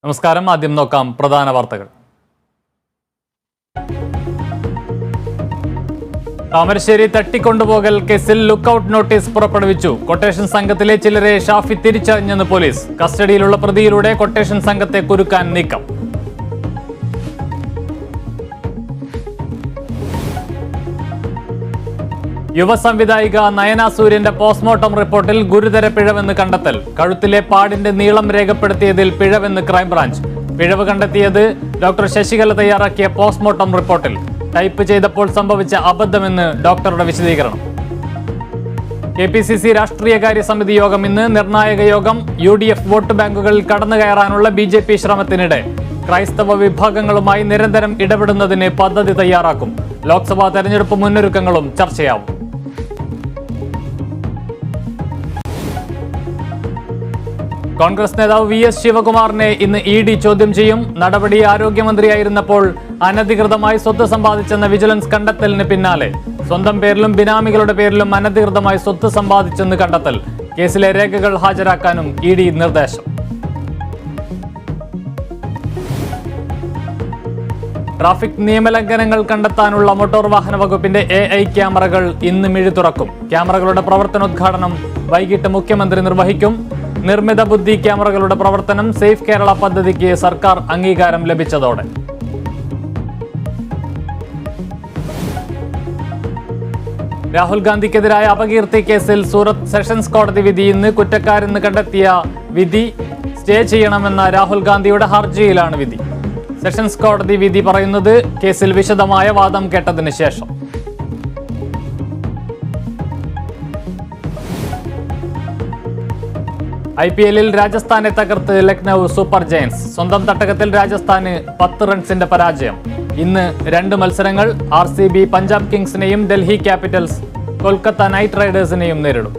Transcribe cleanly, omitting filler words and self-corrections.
നമസ്കാരം. ആദ്യം നോക്കാം പ്രധാന വാർത്തകൾ. താമരശ്ശേരി തട്ടിക്കൊണ്ടുപോകൽ കേസിൽ ലുക്കൌട്ട് നോട്ടീസ് പുറപ്പെടുവിച്ചു. കൊട്ടേഷൻ സംഘത്തിലെ ചിലരെ ഷാഫി തിരിച്ചറിഞ്ഞെന്ന് പോലീസ്. കസ്റ്റഡിയിലുള്ള പ്രതിയിലൂടെ കൊട്ടേഷൻ സംഘത്തെ കുരുക്കാൻ നീക്കം. യുവ സംവിധായിക നയന സൂര്യന്റെ പോസ്റ്റ്മോർട്ടം റിപ്പോർട്ടിൽ ഗുരുതര പിഴവെന്ന് കണ്ടെത്തൽ. കഴുത്തിലെ പാടിന്റെ നീളം രേഖപ്പെടുത്തിയതിൽ പിഴവെന്ന് ക്രൈംബ്രാഞ്ച്. പിഴവ് കണ്ടെത്തിയത് ഡോക്ടർ ശശികല തയ്യാറാക്കിയ പോസ്റ്റ്മോർട്ടം റിപ്പോർട്ടിൽ. ടൈപ്പ് ചെയ്തപ്പോൾ സംഭവിച്ച അബദ്ധമെന്ന് ഡോക്ടറുടെ വിശദീകരണം. KPCC രാഷ്ട്രീയകാര്യ സമിതി യോഗം ഇന്ന്. നിർണായക യോഗം. UDF വോട്ട് ബാങ്കുകളിൽ കടന്നുകയറാനുള്ള BJP ശ്രമത്തിനിടെ ക്രൈസ്തവ വിഭാഗങ്ങളുമായി നിരന്തരം ഇടപെടുന്നതിന് പദ്ധതി തയ്യാറാക്കും. ലോക്സഭാ തെരഞ്ഞെടുപ്പ് മുന്നൊരുക്കങ്ങളും ചർച്ചയാവും. കോൺഗ്രസ് നേതാവ് VS ശിവകുമാറിനെ ഇന്ന് ED ചോദ്യം ചെയ്യും. നടപടി ആരോഗ്യമന്ത്രിയായിരുന്നപ്പോൾ അനധികൃതമായി സ്വത്ത് സമ്പാദിച്ചെന്ന വിജിലൻസ് കണ്ടെത്തലിന് പിന്നാലെ സ്വന്തം പേരിലും ബിനാമികളുടെ പേരിലും അനധികൃതമായി സ്വത്ത് സമ്പാദിച്ചെന്ന് കണ്ടെത്തൽ. കേസിലെ രേഖകൾ ഹാജരാക്കാനും ED നിർദ്ദേശം. ട്രാഫിക് നിയമലംഘനങ്ങൾ കണ്ടെത്താനുള്ള മോട്ടോർ വാഹന വകുപ്പിന്റെ AI ക്യാമറകൾ ഇന്ന് മിഴി തുറക്കും. ക്യാമറകളുടെ പ്രവർത്തനോദ്ഘാടനം വൈകിട്ട് മുഖ്യമന്ത്രി നിർവഹിക്കും. നിർമ്മിത ബുദ്ധി ക്യാമറകളുടെ പ്രവർത്തനം സേഫ് കേരള പദ്ധതിക്ക് സർക്കാർ അംഗീകാരം ലഭിച്ചതോടെ. രാഹുൽ ഗാന്ധിക്കെതിരായ അപകീർത്തി കേസിൽ സൂറത്ത് സെഷൻസ് കോടതി വിധി ഇന്ന്. കുറ്റക്കാരെന്ന് കണ്ടെത്തിയ വിധി സ്റ്റേ ചെയ്യണമെന്ന രാഹുൽ ഗാന്ധിയുടെ ഹർജിയിലാണ് വിധി. സെഷൻസ് കോടതി വിധി പറയുന്നത് കേസിൽ വിശദമായ വാദം കേട്ടതിന് ശേഷം. IPL-ൽ രാജസ്ഥാനെ തകർത്ത് ലക്നൌ സൂപ്പർ ജയൻസ്. സ്വന്തം തട്ടകത്തിൽ രാജസ്ഥാന് 10 റൺസിന്റെ പരാജയം. ഇന്ന് 2 മത്സരങ്ങൾ. RCB പഞ്ചാബ് കിങ്സിനെയും ഡൽഹി ക്യാപിറ്റൽസ് കൊൽക്കത്ത നൈറ്റ് റൈഡേഴ്സിനെയും നേരിടും.